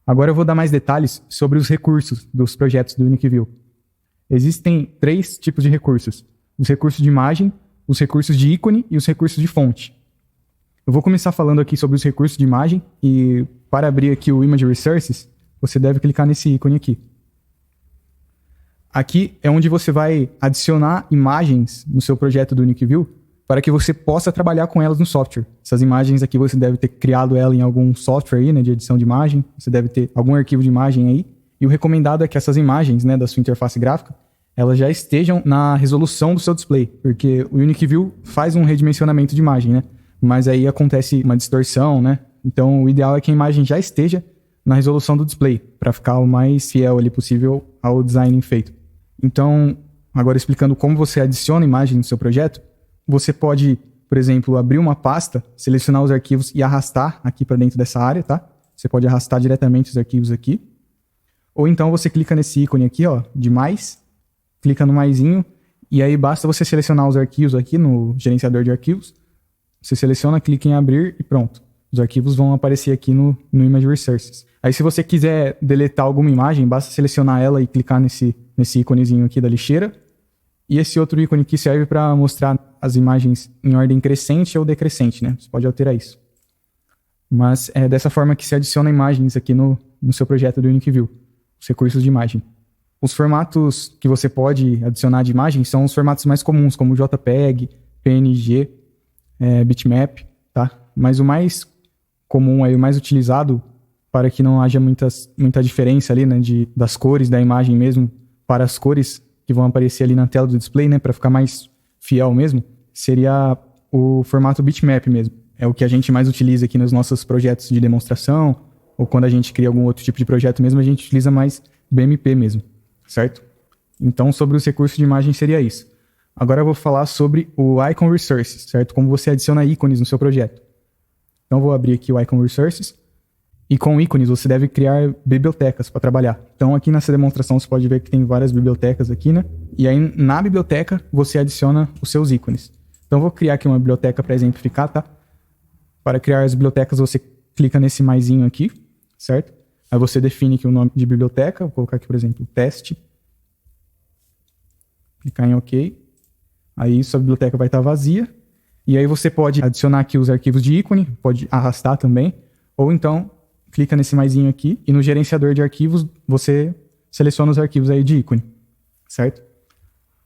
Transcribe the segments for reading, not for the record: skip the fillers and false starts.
Agora eu vou dar mais detalhes sobre os recursos dos projetos do UniQView. Existem 3 tipos de recursos: os recursos de imagem, os recursos de ícone e os recursos de fonte. Eu vou começar falando aqui sobre os recursos de imagem e para abrir aqui o Image Resources, você deve clicar nesse ícone aqui. Aqui é onde você vai adicionar imagens no seu projeto do UniQView para que você possa trabalhar com elas no software. Essas imagens aqui você deve ter criado ela em algum software aí, né, de edição de imagem. Você deve ter algum arquivo de imagem aí. E o recomendado é que essas imagens, né, da sua interface gráfica, elas já estejam na resolução do seu display, porque o UniQView faz um redimensionamento de imagem, né? Mas aí acontece uma distorção, né? Então o ideal é que a imagem já esteja na resolução do display, para ficar o mais fiel ali possível ao design feito. Então, agora explicando como você adiciona imagem no seu projeto, você pode, por exemplo, abrir uma pasta, selecionar os arquivos e arrastar aqui para dentro dessa área, tá? Você pode arrastar diretamente os arquivos aqui. Ou então você clica nesse ícone aqui, ó, de mais, clica no maisinho, e aí basta você selecionar os arquivos aqui no gerenciador de arquivos. Você seleciona, clica em abrir e pronto. Os arquivos vão aparecer aqui no Image Resources. Aí se você quiser deletar alguma imagem, basta selecionar ela e clicar nesse íconezinho aqui da lixeira. E esse outro ícone aqui serve para mostrar as imagens em ordem crescente ou decrescente, né? Você pode alterar isso. Mas é dessa forma que se adiciona imagens aqui no seu projeto do UniQView, os recursos de imagem. Os formatos que você pode adicionar de imagem são os formatos mais comuns, como JPEG, PNG, bitmap, tá? Mas o mais comum, aí, o mais utilizado, para que não haja muita diferença ali, né, das cores da imagem mesmo, para as cores que vão aparecer ali na tela do display, né, para ficar mais fiel mesmo, seria o formato bitmap mesmo. É o que a gente mais utiliza aqui nos nossos projetos de demonstração, ou quando a gente cria algum outro tipo de projeto mesmo, a gente utiliza mais BMP mesmo, certo? Então, sobre os recursos de imagem seria isso. Agora eu vou falar sobre o Icon Resources, certo? Como você adiciona ícones no seu projeto. Então, eu vou abrir aqui o Icon Resources. E com ícones, você deve criar bibliotecas para trabalhar. Então, aqui nessa demonstração, você pode ver que tem várias bibliotecas aqui, né? E aí, na biblioteca, você adiciona os seus ícones. Então, eu vou criar aqui uma biblioteca para exemplificar, tá? Para criar as bibliotecas, você clica nesse maisinho aqui, certo? Aí você define aqui o nome de biblioteca. Vou colocar aqui, por exemplo, teste. Clicar em OK. Aí, sua biblioteca vai estar vazia. E aí, você pode adicionar aqui os arquivos de ícone, pode arrastar também. Ou então, clica nesse maisinho aqui e no gerenciador de arquivos você seleciona os arquivos aí de ícone, certo?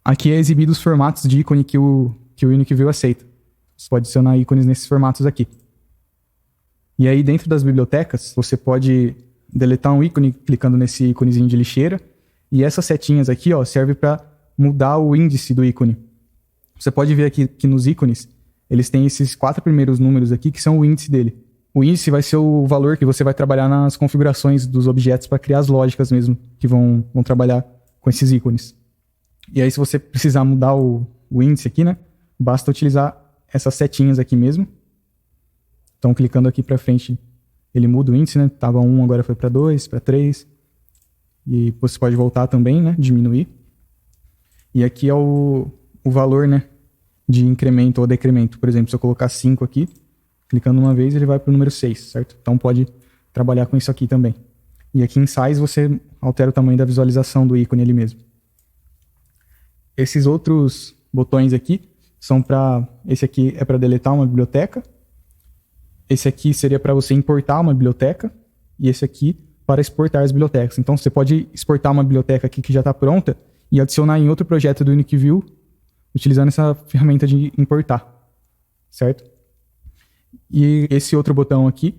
Aqui é exibido os formatos de ícone que o UniQView aceita. Você pode adicionar ícones nesses formatos aqui. E aí dentro das bibliotecas você pode deletar um ícone clicando nesse íconezinho de lixeira e essas setinhas aqui, ó, serve para mudar o índice do ícone. Você pode ver aqui que nos ícones eles têm esses 4 primeiros números aqui que são o índice dele. O índice vai ser o valor que você vai trabalhar nas configurações dos objetos para criar as lógicas mesmo, que vão trabalhar com esses ícones. E aí, se você precisar mudar o índice aqui, né, basta utilizar essas setinhas aqui mesmo. Então, clicando aqui para frente, ele muda o índice, né? Tava 1, agora foi para 2, para 3. E você pode voltar também, né, diminuir. E aqui é o valor, né, de incremento ou decremento. Por exemplo, se eu colocar 5 aqui, clicando uma vez, ele vai para o número 6, certo? Então pode trabalhar com isso aqui também. E aqui em Size você altera o tamanho da visualização do ícone ali mesmo. Esses outros botões aqui são para... Esse aqui é para deletar uma biblioteca. Esse aqui seria para você importar uma biblioteca. E esse aqui para exportar as bibliotecas. Então você pode exportar uma biblioteca aqui que já está pronta e adicionar em outro projeto do UniQView utilizando essa ferramenta de importar, certo? E esse outro botão aqui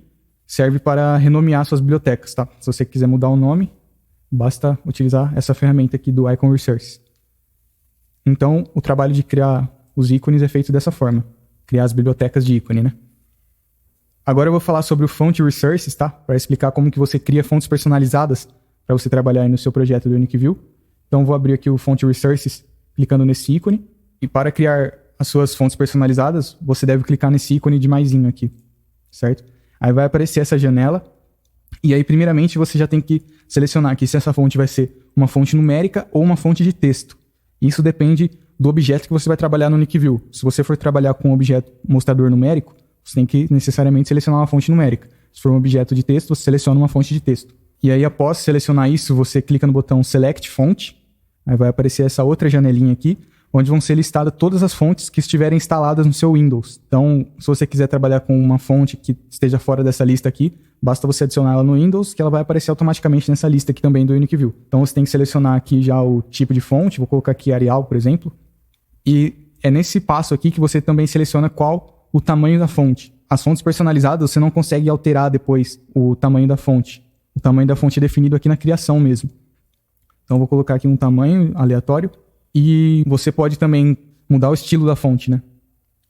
serve para renomear suas bibliotecas, tá? Se você quiser mudar o nome, basta utilizar essa ferramenta aqui do Icon Resource. Então, o trabalho de criar os ícones é feito dessa forma. Criar as bibliotecas de ícone, né? Agora eu vou falar sobre o Font Resources, tá? Para explicar como que você cria fontes personalizadas para você trabalhar aí no seu projeto do UniQView. Então, eu vou abrir aqui o Font Resources, clicando nesse ícone. E para criar as suas fontes personalizadas, você deve clicar nesse ícone de maisinho aqui, certo? Aí vai aparecer essa janela, e aí primeiramente você já tem que selecionar aqui se essa fonte vai ser uma fonte numérica ou uma fonte de texto. Isso depende do objeto que você vai trabalhar no UniQView. Se você for trabalhar com um objeto mostrador numérico, você tem que necessariamente selecionar uma fonte numérica. Se for um objeto de texto, você seleciona uma fonte de texto. E aí, após selecionar isso, você clica no botão Select Font. Aí vai aparecer essa outra janelinha aqui, onde vão ser listadas todas as fontes que estiverem instaladas no seu Windows. Então, se você quiser trabalhar com uma fonte que esteja fora dessa lista aqui, basta você adicionar ela no Windows, que ela vai aparecer automaticamente nessa lista aqui também do UniQView. Então, você tem que selecionar aqui já o tipo de fonte. Vou colocar aqui Arial, por exemplo. E é nesse passo aqui que você também seleciona qual o tamanho da fonte. As fontes personalizadas, você não consegue alterar depois o tamanho da fonte. O tamanho da fonte é definido aqui na criação mesmo. Então, vou colocar aqui um tamanho aleatório. E você pode também mudar o estilo da fonte, né?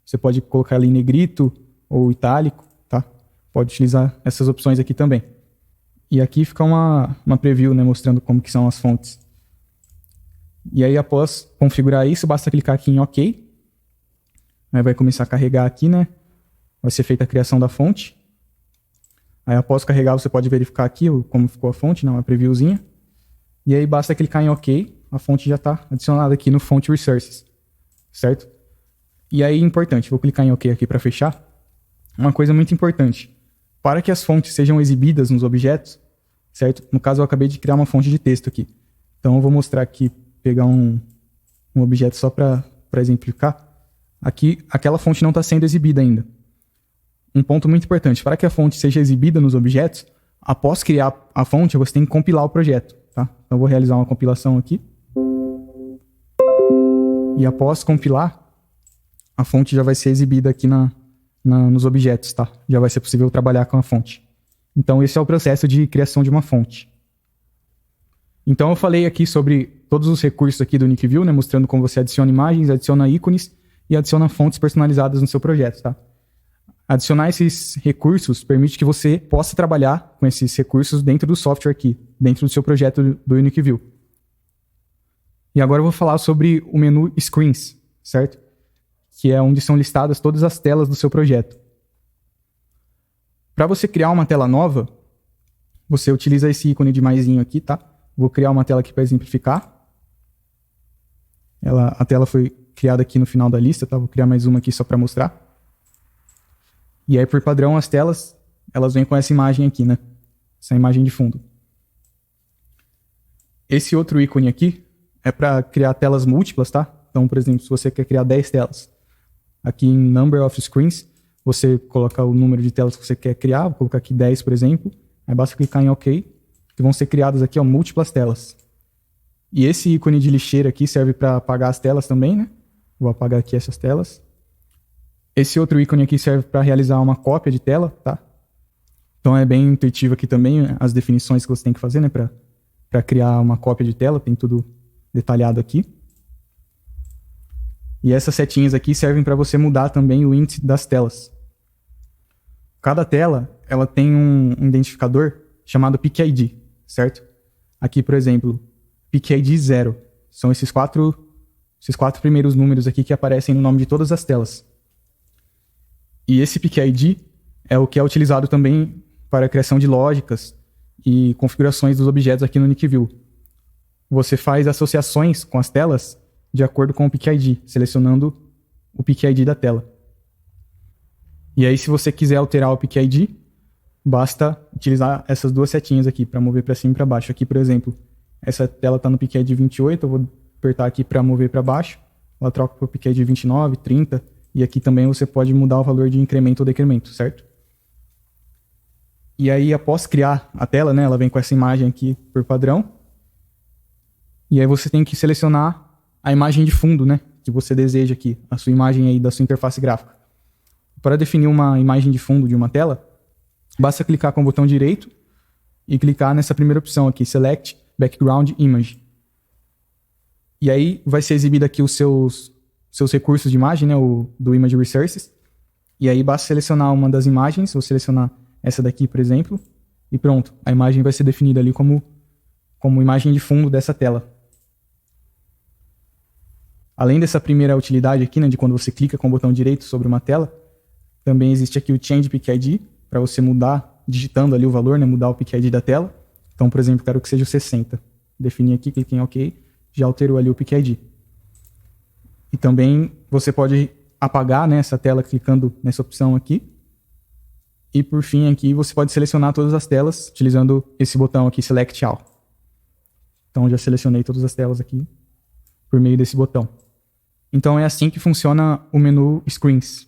Você pode colocar ali em negrito ou itálico, tá? Pode utilizar essas opções aqui também. E aqui fica uma preview, né? Mostrando como que são as fontes. E aí, após configurar isso, basta clicar aqui em OK. Aí vai começar a carregar aqui, né? Vai ser feita a criação da fonte. Aí, após carregar, você pode verificar aqui como ficou a fonte, né? Uma previewzinha. E aí, basta clicar em OK. A fonte já está adicionada aqui no Font Resources, certo? E aí, importante, vou clicar em OK aqui para fechar. Uma coisa muito importante. Para que as fontes sejam exibidas nos objetos, certo? No caso, eu acabei de criar uma fonte de texto aqui. Então, eu vou mostrar aqui, pegar um objeto só para exemplificar. Aqui, aquela fonte não está sendo exibida ainda. Um ponto muito importante, para que a fonte seja exibida nos objetos, após criar a fonte, você tem que compilar o projeto, tá? Então, eu vou realizar uma compilação aqui. E após compilar, a fonte já vai ser exibida aqui nos objetos, tá? Já vai ser possível trabalhar com a fonte. Então, esse é o processo de criação de uma fonte. Então, eu falei aqui sobre todos os recursos aqui do UniQView, né? Mostrando como você adiciona imagens, adiciona ícones e adiciona fontes personalizadas no seu projeto, tá? Adicionar esses recursos permite que você possa trabalhar com esses recursos dentro do software aqui, dentro do seu projeto do UniQView. E agora eu vou falar sobre o menu Screens, certo? Que é onde são listadas todas as telas do seu projeto. Para você criar uma tela nova, você utiliza esse ícone de maisinho aqui, tá? Vou criar uma tela aqui para exemplificar. A tela foi criada aqui no final da lista, tá? Vou criar mais uma aqui só para mostrar. E aí, por padrão, as telas, elas vêm com essa imagem aqui, né? Essa imagem de fundo. Esse outro ícone aqui é para criar telas múltiplas, tá? Então, por exemplo, se você quer criar 10 telas, aqui em Number of Screens, você coloca o número de telas que você quer criar, vou colocar aqui 10, por exemplo, aí basta clicar em OK, que vão ser criadas aqui, ó, múltiplas telas. E esse ícone de lixeira aqui serve para apagar as telas também, né? Vou apagar aqui essas telas. Esse outro ícone aqui serve para realizar uma cópia de tela, tá? Então é bem intuitivo aqui também as definições que você tem que fazer, né? Para criar uma cópia de tela, tem tudo detalhado aqui. E essas setinhas aqui servem para você mudar também o índice das telas. Cada tela, ela tem um identificador chamado PIC-ID, certo? Aqui, por exemplo, PIC-ID 0. São esses quatro primeiros números aqui que aparecem no nome de todas as telas. E esse PIC-ID é o que é utilizado também para a criação de lógicas e configurações dos objetos aqui no UniQView. Você faz associações com as telas de acordo com o PIC-ID, selecionando o PIC-ID da tela. E aí, se você quiser alterar o PIC-ID, basta utilizar essas duas setinhas aqui para mover para cima e para baixo. Aqui, por exemplo, essa tela está no PIC-ID 28, eu vou apertar aqui para mover para baixo. Ela troca para o PIC-ID 29, 30, e aqui também você pode mudar o valor de incremento ou decremento, certo? E aí, após criar a tela, né, ela vem com essa imagem aqui por padrão. E aí você tem que selecionar a imagem de fundo, né, que você deseja aqui, a sua imagem aí da sua interface gráfica. Para definir uma imagem de fundo de uma tela, basta clicar com o botão direito e clicar nessa primeira opção aqui, Select Background Image. E aí vai ser exibido aqui os seus recursos de imagem, né, do Image Resources. E aí basta selecionar uma das imagens, vou selecionar essa daqui, por exemplo, e pronto, a imagem vai ser definida ali como imagem de fundo dessa tela. Além dessa primeira utilidade aqui, né, de quando você clica com o botão direito sobre uma tela, também existe aqui o Change PIC-ID, para você mudar, digitando ali o valor, né, mudar o PIC-ID da tela. Então, por exemplo, quero que seja o 60. Defini aqui, clique em OK, já alterou ali o PIC-ID. E também você pode apagar, né, essa tela clicando nessa opção aqui. E por fim aqui você pode selecionar todas as telas utilizando esse botão aqui, Select All. Então já selecionei todas as telas aqui por meio desse botão. Então é assim que funciona o menu Screens.